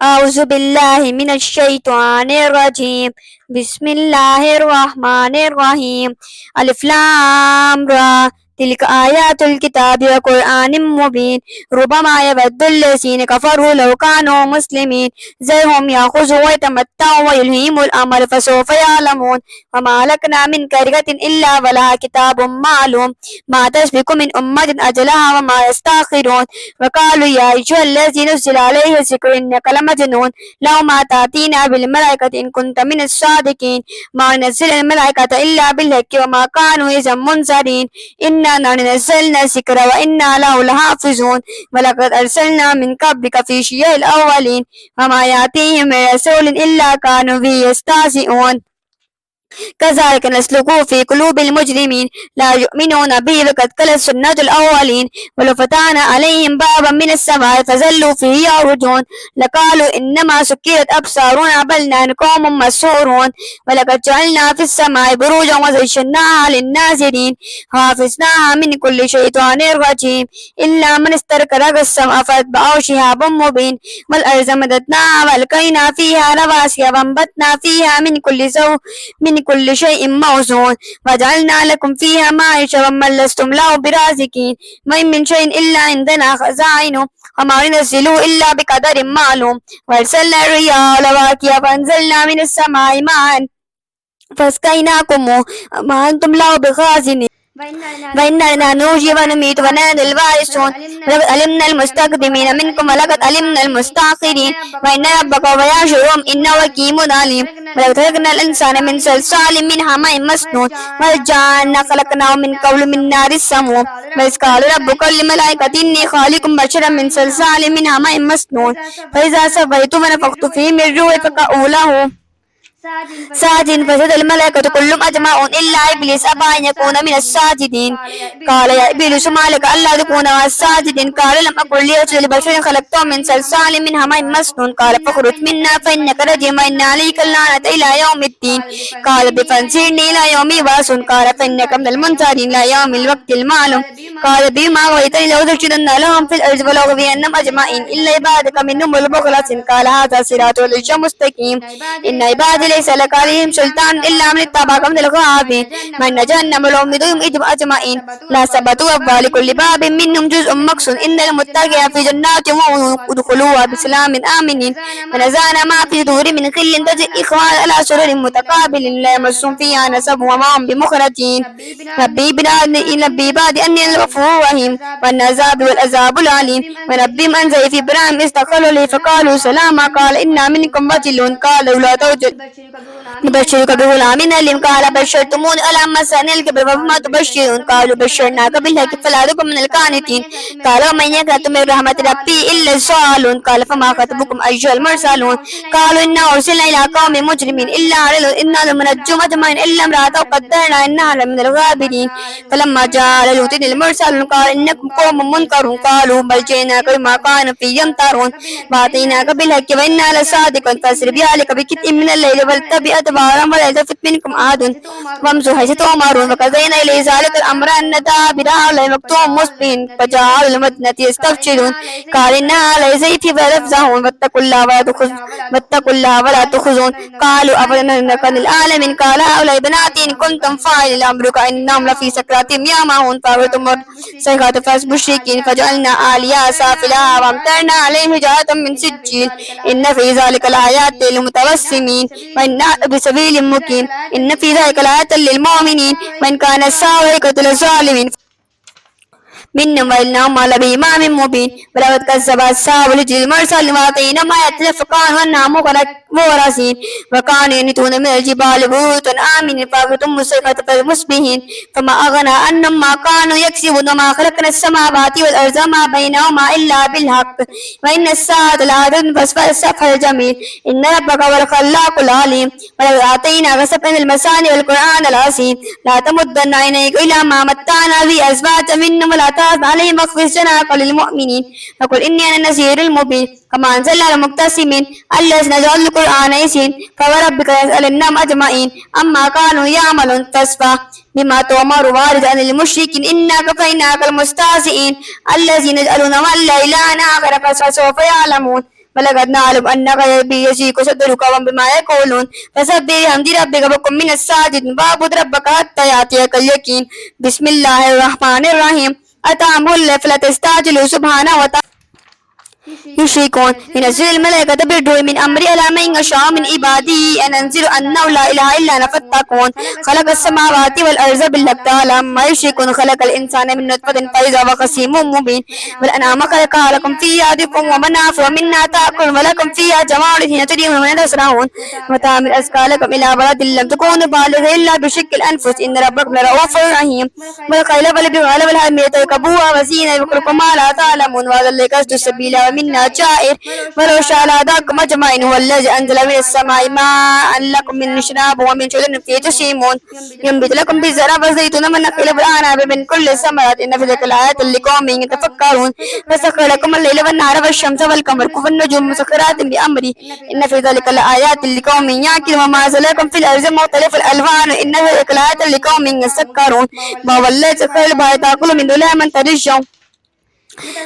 أعوذ بالله من الشيطان الرجيم. بسم الله الرحمن الرحيم. ألف لام را. تلك آيات الكتاب وقرآن مبين. ربما يود الذين كفروا لو كانوا مسلمين ذرهم يأخذوا ويتمتعوا ويلهيهم الأمر فسوف يعلمون. وما لكنا من قرية إلا ولها كتاب معلوم ما تسبق من أمة أجلها وما يستأخرون. وقالوا يا أيها الذي نزل عليه الذكر إنك لمجنون لو ما تأتينا بالملائكة إن كنت من الصادقين. ما نزل الملائكة إلا بالحق وما كانوا إذا منذرين. إنا نحن نزلنا الذكر وإنا له لحافظون. ولقد أرسلنا من قبلك في شيع الأولين وما يأتيهم من رسول إلا كانوا به يستهزئون. كذلك نسلكه في قلوب المجرمين لا يؤمنون به وقد خلت سنة الأولين. ولو فتحنا عليهم بابا من السماء فظلوا فيه يعرجون لقالوا إنما سكرت أبصارنا بل نحن قوم مسحورون. ولقد جعلنا في السماء بروجا وزيناها للناظرين حافظناها من كل شيطان رجيم إلا من استرك السماء فأتبعه شهاب مبين. والأرض مددناها وألقينا فيها رواسي وأنبتنا فيها من كل شيء موزون وجعلنا لكم فيها معيشة ومن لستم له برازقين. وإن من شيء إلا عندنا خزائنه وما ننزله إلا بقدر معلوم. وأرسلنا الرياح لواقع فأنزلنا من السماء ماء فاسقيناكم ما أنتم له بخازنين. وإنا نحيي ونميت ونحن الوارثون. ولقد علمنا المستقدمين منكم ولقد علمنا المستأخرين. وإن ربك ويحشرهم إنه حكيم عليم. ولقد خلقنا الإنسان من صلصال من حمأ مسنون والجان خلقناه من قبل من نار السموم. وإذ قال ربك للملائكة إني خالق بشرا من صلصال من حمأ مسنون فإذا سويت ونفخت فيه من روحي فقعوا له ساجدين فسجد الملائكة كلهم أجمعون إلا إبليس أبى أن يكون من الساجدين. قال يا إبليس ما لك ألا تكون مع الساجدين؟ قال لم أكن لأسجد لبشر خلقته من صلصال من حمأ مسنون قال فاخرج منا فإنك رجيم وإن عليك اللعنة إلى يوم الدين. قال بفانصرني إلى يوم يبعثون قال فإنك من المنظرين إلى يوم الوقت المعلوم. قال بما أغويتني لأزيدن لهم في الأرض ولأغوينهم أجمعين إلا عبادك منهم المخلصين. قال هذا صراط مستقيم. إن عبادي ليس لك عليهم سلطان إلا من اتبعك من الغاوين. وإن جهنم لموعدهم أجمعين لا ثبتوا أبواب لكل باب منهم جزء مقسوم. إن المتقين في جنات وعيون ادخلوها بسلام آمنين. ونزعنا ما في صدورهم من غل تجري إخوان على سرر متقابل لا يمسهم فيها نصب وما هم بمخرجين. نبي عبادي أني الغفور الرحيم وأن عذابي والعذاب العليم. ونبئهم عن ضيف إبراهيم إذ دخلوا عليه فقالوا سلاما قال إنا منكم وجلون قالوا لا توجل نبشرك بغلام عليم قال بشرتموني على ما مسني الكبر فبما تبشرون قالوا بشرناك بالحق فلا تكن من القانتين. قالوا من يقنط من رحمة ربي إلا الضالون قال فما خطبكم أيها المرسلون. قالوا إنا أرسلنا إلى قوم مجرمين إلا إنا لمنجوم أجمعين إلا امرأته قدرنا إنها لمن الغابرين. فلما جاء لوط المرسلون قال إنكم قوم منكرون قالوا بل جئناك بما كانوا فيه يمترون وآتيناك بالحق وإنا لصادقون فاسر بأهلك بقطع من الليل فاتبع أدبارهم ولا يلتفت منكم أحد وامضوا حيث تؤمرون. وقضينا إليه ذلك الأمر أن دابر هؤلاء مقطوع مصبحين فجاءوا إلى المدينة يستبشرون قال إن هؤلاء ضيفي فليفزعون واتقوا الله ولا تخزون. قالوا أفنهلك عن العالمين قال هؤلاء بناتي إن كنتم فاعلين لأمرك إنهم لفي سكراتهم يعمهون فأخذتهم الصيحة فأصبحوا فجعلنا عاليها سافلها وأمطرنا عليهم حجارة من سجيل إن في ذلك لآيات للمتوسمين وإن بسبيل مقيم إن في ذلك لآيات للمؤمنين وإن كان السابقة للظالمين منهم وإنهم لبإمام مبين. ولقد كذب أصحاب الحجر المرسلين وآتيناهم آياتنا فكانوا عنها مورثين. وكانوا ينحتون من الجبال بيوتا آمنين فأخذتهم الصيحة فمصبحين فما أغنى عنهم ما كانوا يكسبون وما خلقنا السماوات والأرض وما بينهما إلا بالحق وإن الساعة لآتية فاسفل السفح الجميل. إن ربك هو الخلاق العليم. ولقد آتيناك سبعا من المثاني والقرآن العظيم. لا تمدن عينيك إلى ما متعنا به أزواجا منهم ولا تعد عليهم واخفض جناحك للمؤمنين وقل إني أنا النذير المبين. كما أنزلنا على المقتسمين الذين جعلوا القرآن عظيم فوربك ليسألنهم أجمعين عما كانوا يعملون فاصفح بما تؤمر وأعرض عن المشركين إنا كفيناك المستهزئين الذين يجعلون مع الله إلها آخر فسوف يعلمون. ولقد نعلم أنك يضيق صدرك بما يقولون فسبح بحمد ربك وكن من الساجدين واعبد ربك حتى يأتيك اليقين بسم الله الرحمن الرحيم أتى أمر الله فلا تستعجلوا سبحانه وتعالى يشركون ينزل الملائكة بالروح من أمره على من يشاء من عباده أن أنزل أنه لا إله إلا أنا فاتقون خلق السماوات والأرض بالحق تعالى ما يشركون خلق الإنسان من نطفة فإذا هو خصيم مبين والأنعام خلقها لكم فيها دفء ومنافع ومنها تأكلون ولكم فيها جمال حين تريحون ومن تسرحون وتحمل أثقالكم إلى بلد لم تكونوا بالغيه إلا بشق الأنفس إن ربكم لرؤوف رحيم والخيل والبغال والحمير تركبوها وزينة يخلق ما لا تعلمون وهذا الذي قصد السبيل ومنا جائر ولو شاء لهداكم أجمعين هو الذي أنزل من السماء ماء لكم من شراب ومن شجر فيه تسيمون ينبت لكم بالزرع والزيتون والنخيل والأعناب من كل الثمرات إن في ذلك لآيات لقوم يتفكرون فسخر لكم الليل والنهار والشمس والقمر والنجوم مسخرات بأمره إن في ذلك لآيات لقوم يعقلون وما سلكم في الأرض مختلف الألوان إن في ذلك لآيات لقوم يذكرون وهو الذي سخر البحر تأكل من دونها من ترجون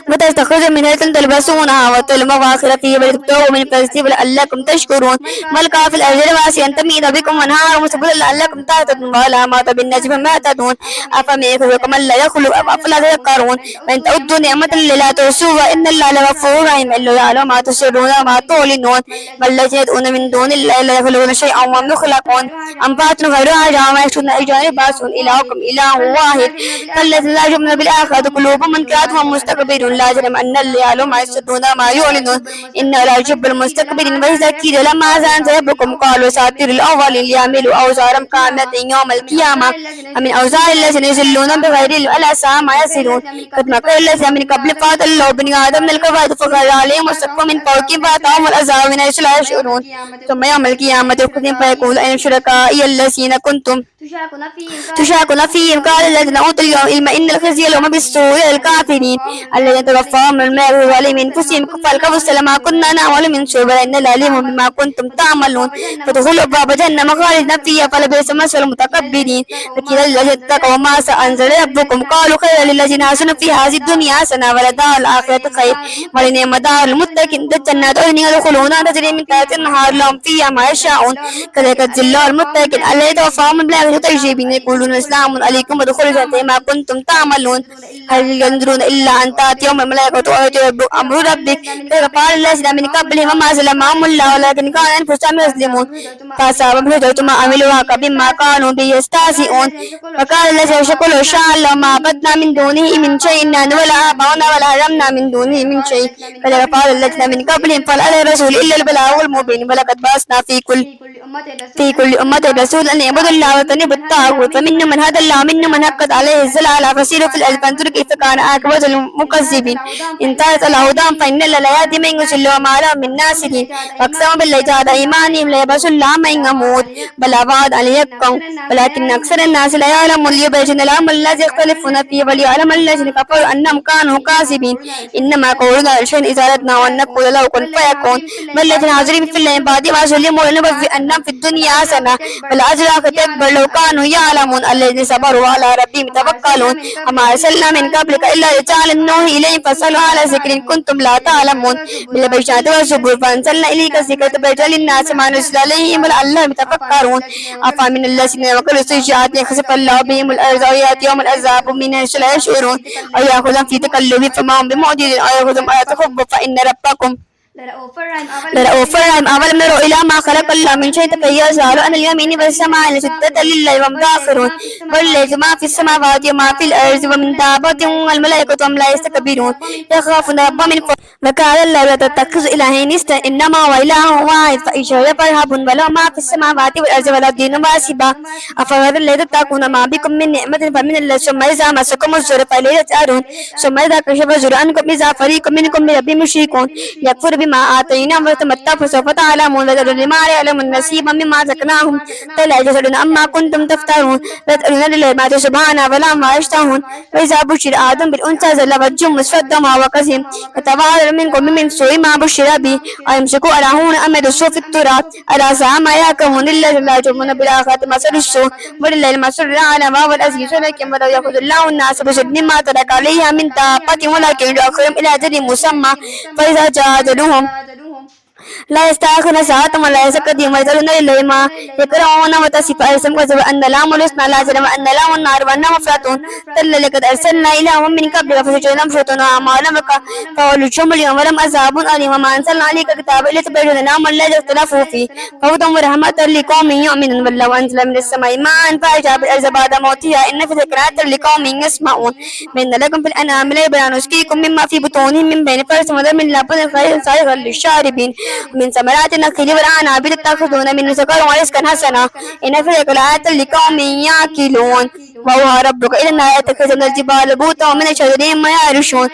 وتستخرج منها تلبسونها وتلم فاخرة فيه ولتبتغوا من فلسطين لعلكم تشكرون والقى في الأرض رواسي أن تميد بكم وانهار وسبلا لعلكم تهتدون وعلامات بالنجم ما تهتدون أفمن يخلق من لا يخلق أفلا تذكرون وإن تعدوا نعمة الله لا تحصوها إن الله لغفور رحيم إلا يعلم ما تسرون وما تعلنون والذين يدعون من دون الله لا يخلقون شيئا وهم يخلقون أنبات غير عجاب وما يشهدون أجانب يبعثون إلهكم إله واحد فالذين لا يؤمنون بالآخرة قلوبهم منكرة مستقبلون لا جرم أن اللي يعلم ما يسرون ما يعلنون إن لا يحب المستكبرين وإذا قيل لما أذان ربكم قالوا ساطير الأولين ليعملوا أوزارا كاملة يوم القيامة ومن أوزار الذين يضلون بغير العلم ألا ساء ما يزرون قد مكر الذين من قبل فأضلوا بني آدم من الكفرة فخر عليهم السقف من فوقهم فأتاهم العذاب من حيث لا يشعرون ثم يوم القيامة يخزيهم فيقول أين شركائي الذين كنتم تشاكون فيهم قال الذين أوتوا العلم إن الخزي اليوم بالسوء الكافرين الذين توفاهم الماء وظالم أنفسهم فالكفوا ما كنا نعمل من سوء إن العليم بما كنتم تعملون فدخلوا باب جهنم خالدين فيها فلبئس مثوى المتكبرين وقيل للذين اتقوا ماذا أنزل ربكم قالوا خيرا للذين حسنوا في هذه الدنيا حسنة ولدار الآخرة خير ولنعم دار المتقين جنات عدن يدخلونها تجري من تحتها الأنهار لهم فيها ما يشاءون كذلك يجزي الله المتقين الذين توفاهم الملائكة طيبين يقولون السلام عليكم ودخلوا الجنة ما كنتم تعملون هل ينظرون إلا أن تأتي يوم الملائكة ويأتي أمر ربك فقال الذين من قبلهم وما ظلمهم الله ولكن كانوا أنفسهم يظلمون فأصابهم هدية ما عملوا عقب ما كانوا به يستهزئون وقال الذين شكروا إن شاء الله ما عبدنا من دونه من شيء نحن ولا آباؤنا ولا حرمنا من دونه من شيء كذلك قال الذين من قبلهم فهل على الرسول إلا البلاغ المبين ولقد بعثنا في كل أمة رسول أن يعبدوا الله واجتنبوا الطاغوت فمنهم من هدى الله ومنهم من حقت عليه الضلالة فسيروا في الأرض فانظروا كيف كان عاقبة المكذبين إن كانت الهدى فإن الله لا يهدي من يضل وما لهم من ناصرين فأقسموا بالله جهد أيمانهم ليبعث الله من يموت بلى وعدا حقا ولكن أكثر الناس لا يعلمون ليبين لهم الذي يختلفون فيه وليعلم الذين كفروا أنهم كانوا كاذبين إنما قولنا لشيء إذا أردنا أن نقول له كن فيكون والذين حاضرين في الله بعد ما ظلموا لنبوي أنهم في الدنيا حسنة والأجر أكبر لو كانوا يعلمون الذين صبروا على ربهم يتوكلون وما أرسلنا من قبلك إلا رجالا نوحي إليهم فاسألوا على ذكر إن كنتم لا تعلمون بالبينات والزبور فأنزلنا إليك الذكر تبين للناس ما نزل عليهم ولعلهم يتفكرون أفمن الذين مكروا السيئات يخسف الله بهم الأرض ويأتي يوم العذاب من حيث لا يشعرون أو يأخذهم في تكلم فما هم بمعجزين أو يأخذهم على تخبط فإن ربكم لرؤوف رحيم أولم يروا إلى ما خلق الله من شيء تخيل سألوا أن اليمين والسماء لستة لله وهم داخرون والليل ما في السماوات وما في الأرض ومن دابة والملائكة وهم لا يستكبرون يخافون ربهم من فوق وقال الله لا تتخذوا إلهين اثنين إنما هو إله واحد فإشار فرهب وله ما في السماوات والأرض ولا الدين واسبا أفغير الله تتقون ما بكم من نعمة فمن الله ثم إذا مسكم الضر فإليه تجأرون ثم إذا كشف الضر عنكم إذا فريق منكم بربهم يشركون يكفر بما آتيناهم ويتمتعوا فسوف تعلمون ويذرون لما يعلمون نصيبا مما رزقناهم فلا يجهلون أما كنتم تفترون ويسألون لله سبحانه ولا ما يشتهون وإذا بشر آدم بالأنثى ظل وجهه مسودا وهو كظيم يتوارى منكم من سوء ما بشر به أيمسكوا على هون أم يدسوا في التراب ألا ساء ما يحكمون لله لا يجرمون بالآخرة مثل السوء ولله المثل الأعلى وهو العزيز الحكيم ولو يأخذ الله الناس بظلم ما ترك عليها من دابة ولكن يؤخرهم إلى أجل مسمى فإذا جاء أجلهم لا يستأخرون ساعة ولا يستقدمون ويسألون لله ما يكرهون وتصف ألسنتهم كذب أن لهم الحسنى لا جرم أن لهم النار وأنهم مفرطون تلا لقد أرسلنا إلى أمم من قبلك فسجدنا مفرطون أعمالهم فولجهم اليوم ولم عذاب أليم وما أنزلنا عليك كتابا لتبين لهم الذي اختلفوا فيه فهدى ورحمة لقوم يؤمنون بل لو أنزل من السماء ماء فأحيا بالأرض بعد موتها إن في ذكرى لقوم يسمعون بين لكم في الأنعام لعبرا نسقيكم مما في بطونهم من بين فرس ودم لبن خالصا للشاربين من ثمرات النخيل والأعناب تتخذون منه سكرا ورزقا حسنا إن في ذلك لآيات لقوم يعقلون وأوحى ربك إلى النار اتخذ من الجبال بيوتا ومن الشجر ما يعرشون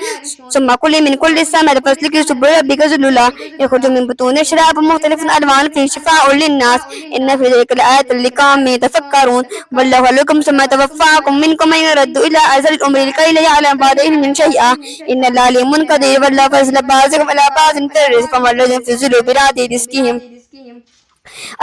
ثم كل من كل الثمرات فاسلكي سبل ربك ذللا يخرج من بطون شراب مختلف ألوان فيه شفاء للناس إن في ذلك لآيات لقوم يتفكرون والله خلقكم ثم توفاكم منكم من يرد إلى أزل الأمر لكي لا يعلم بعد علم شيئا إن الله عليم قدير والله فضل بعضكم على بعض في الرزق فما الذين في الظلم براد رزقهم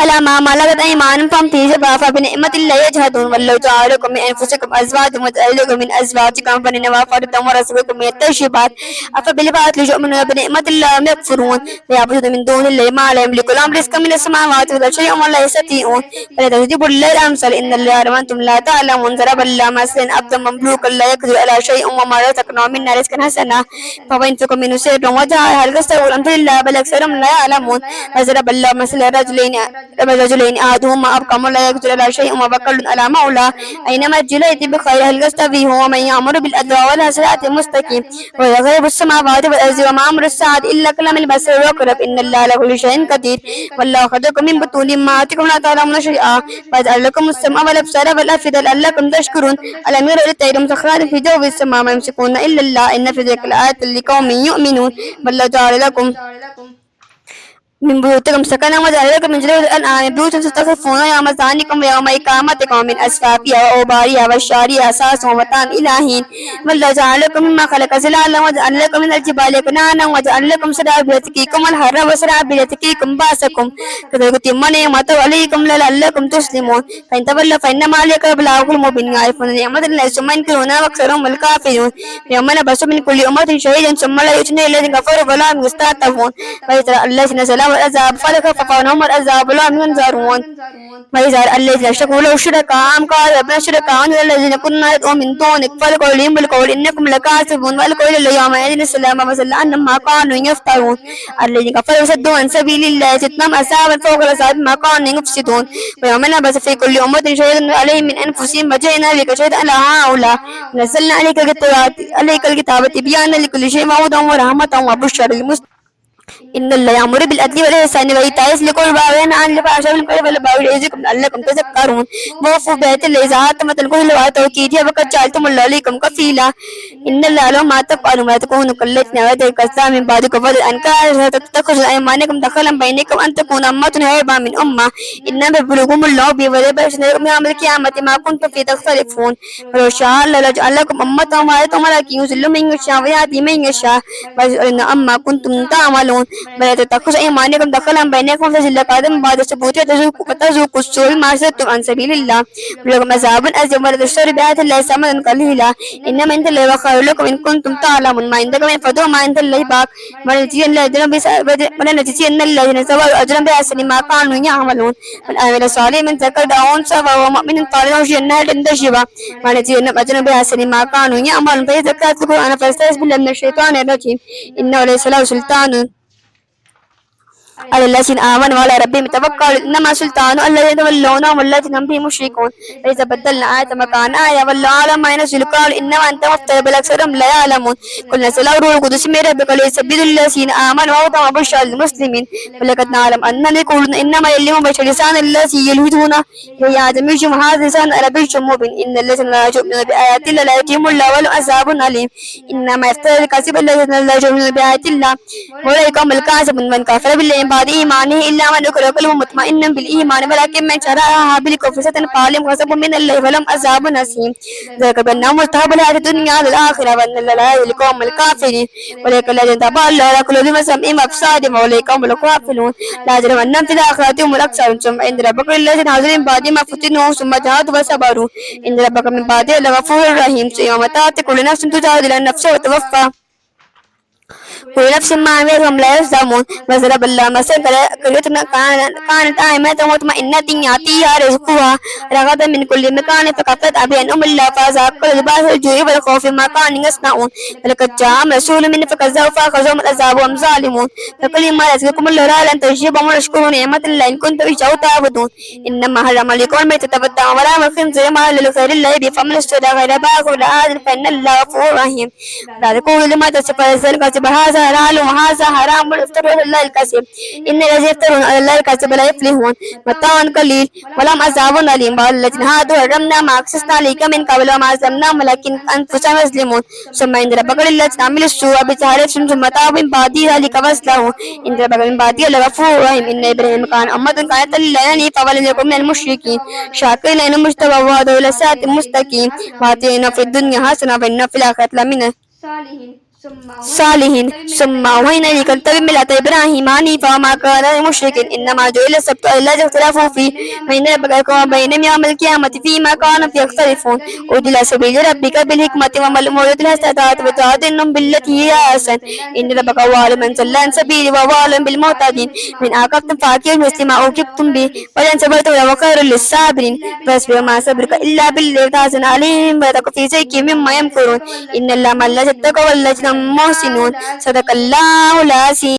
ألا ما ملكت أيمانكم فامتي شفاء فبنعمة الله يجهدون والله جعل لكم من أنفسكم أزواجا وجعل لكم من أزواجكم بنين وفردا ورزقكم من الطيبات أفبالباطل يؤمنون بنعمة الله يكفرون ويعبدون من دون الله ما لا يملك لهم رزقا من السماوات ولا شيء ولا يستطيعون فلا تجدوا الله الأمثال إن الله يعلم أنتم لا تعلمون ضرب الله مثلا عبدا مملوكا لا يقدر على شيء وما رزقناه منا رزقا حسنا فوينفق منه سرا وجهرا هل تستوي الحمد لله بل أكثرهم لا يعلمون وضرب الله مثلا رجلين أحدهما أبكم لا يقدر على شيء وبكل على مولى أينما الجليد بخير هل يستوي هو من يأمر بالعدل والحسنات مستقيم ويغيب السماوات والأرض وما أمر الساعة إلا كلام البصر والقرب إن الله على كل شيء قدير والله خلقكم من بطون أمهاتكم لا تعلمون شيئا وجعل لكم السمع والأبصار والأفئدة لعلكم تشكرون ألم يروا الطير مسخرات في جو السماء ما يمسكون إلا الله إن في ذلك لآيات لقوم يؤمنون بل جعل لكم من بيوتكم سكنا وجعل لكم من جلود الأنعام بيوتا تستخفون يوم زانكم ويوم إقامتكم من أسفافها وأوبارها والشعرها أساس ومتاع إلى حين والله جعل لكم مما خلق زلالا وجعل لكم من الجبال كنانا وجعل لكم سرابيل تقيكم الحر وسرابيل تقيكم بأسكم كذلك تتم نعمته عليكم لعلكم تسلمون فإن تولوا فإنما عليك البلاغ المبين يعرفون نعمة الله ثم ينكرون وأكثرهم الكافرون يوم نبعث من كل أمة شهيدا ثم لا يؤتون الذين كفروا فلا هم يستعتبون وإذا الذين سلموا العذاب فلخفف عنهم العذاب لا هم ينذرون وإذا الذين اشركوا لو شركاء قالوا ربنا شركاء الذين كنا ندعو من دونك فالقول بالقول إنكم لكاذبون والقول يومئذ السلام مثل أنما كانوا يفترون الذين كفروا وصدوا عن سبيل الله زدناهم عذابا فوق العذاب ما كانوا يفسدون ويوم نبعث في كل أمة شهيدا عليهم من أنفسهم وجئنا بك شهيدا على هؤلاء نزلنا عليك الكتاب تبيانا لكل شيء وهدى ورحمة وبشرى للمسلمين إن الله يأمر بالعدل والإحسان وإيتاء ذي القربى وينهى عن الفحشاء والمنكر والبغي يعظكم لعلكم تذكرون وأوفوا بعهد الله إذا عاهدتم واتقوا وتوكيدها وقد جعلتم الله عليكم كفيلا إن الله يعلم ما تفعلون ولا تكونوا كالتي نبذت كالسام من بعد كفر أنكارا تتخذوا أيمانكم دخلا بينكم أن تكون أمة هربا من أمة إنما يبلغكم الله به ويبشركم يوم القيامة ما كنتم فيه تختلفون ولو شاء الله لجعل لكم أمة واحدة ولكن يذل من يشاء ويهدي من يشاء ويسألون عما كنتم تعملون بل تتخذوا أيمانكم دخلا بينكم فزل قادم بعد ثبوتها فتذوقوا السوء ما صدتم عن سبيل الله ولكم عذاب أليم ولا تشتروا بآيات الله ثمنا قليلا إنما عند الله خير لكم إن كنتم تعلمون ما عندكم ينفدون ما عند الله باق ولنجزين الذين سبقوا أجرا بأحسن ما كانوا يعملون من آمن صالحا من ذكر أو أنثى فهو مؤمن قال جنة تجري ولنجزينهم أجرا بأحسن ما كانوا يعملون فإذا كانت القرآن فاستعذ بالله من الشيطان الرجيم إنه ليس له سلطان على الذين آمنوا وعلى ربهم يتوكلون إنما سلطان الذين يتولونه والذين هم به مشركون فإذا بدلنا آية مكان آية والله أعلم ما ينزل قالوا إنما أنت مفتري بل أكثرهم لا يعلمون قل نزل روح القدس من ربك ليثبت الذين آمنوا وهدى وبشرى للمسلمين ولقد نعلم أنهم يقولون إنما يعلمهم بشر لسان الذي يلهدونه يا آدم يجمع هذا لسان عربي مبين إن الذين لا يؤمنون بآيات الله لا يأتيهم الله ولهم عذاب أليم إنما يفتري الكذب الذين لا يؤمنون بآيات الله أولئك هم الكاذبون من كفر بالله بعد إيمانه إلا من أكره قلبه مطمئنا بالإيمان ولكن من شرعها بالكفر فعليهم غضب من الله ولهم عذاب أليم ذلك بأنهم مستحب الحياة الدنيا على الآخرة وأن الله لا يهدي القوم الكافرين أولئك الذين طبع الله على قلوبهم وسمعهم أبصارهم وأولئك هم الغافلون لا جرم أنهم في الآخرة هم الأكثرون ثم عند ربك الذين حاضرين بعد ما فتنوا ثم جاهدوا وصبروا إن ربك من بعده لغفور رحيم يوم تأتي كل نفس تجادل عن نفسها وتوفى كل نفس ما عملت وهم لا يظلمون وضرب الله مثلا قرية كانت آمنة مطمئنة يأتيها رزقها رغدا من كل مكان فكفرت بأنعم الله فأذاقها لباس الجوع والخوف ما كانوا يصنعون ولقد جاءهم رسول من فكذبوا فأخذهم العذاب وهم ظالمون فكل ما رزقكم الله لن تجيبهم واشكروا نعمة الله إن كنتم إياه تعبدون إنما حرم عليكم الميتة والدم ولحم الخنزير وما أهل لغير الله به فمن اشترى غير باغ ولا عاد فإن الله غفور رحيم لا تقولوا لما تصف الكذب هذا حلال وهذا حرام وافتروا على الله الكذب إن الذين يفترون على الله الكذب لا يفلحون متاع قليل ولهم عذاب أليم والذين هادوا حرمنا ما قصصنا عليك من قبل وما ظلمناهم ولكن أنفسهم يظلمون ثم عند ربك للذين عملوا السوء بجهالة ثم تابوا من بعد ذلك وأصلحوا إن ربك من بعده لغفور رحيم إن إبراهيم كان أمة قانتا لله حنيفا ولم يكن من المشركين شاكرا لأنه مجتبى وهداه إلى صراط مستقيم وآتيناه في الدنيا حسنة وإنه في الآخرة لمن صالحين ثم أوحينا إليك أن اتبع ملة إبراهيم حنيفا وما كان مشركا إنما جعل السبت على الذين اختلفوا فيه وإن ربك يحكم بينهم يوم القيامة فيما كانوا فيه يختلفون ادع إلى سبيل ربك بالحكمة والموعظة الحسنة وجادلهم بالتي هي أحسن إن ربك هو أعلم من ضل عن سبيله وهو أعلم بالمهتدين من عاقبتم فعاقبوا مثل ما عوقبتم به ولئن صبرتم لهو خير للصابرين فاصبر ما صبرك إلا بالله وتحزن عليهم ولا تك في ضيق مما يمكرون إن الله مع الذين اتقوا والذين هم محسنون صدق الله العظيم.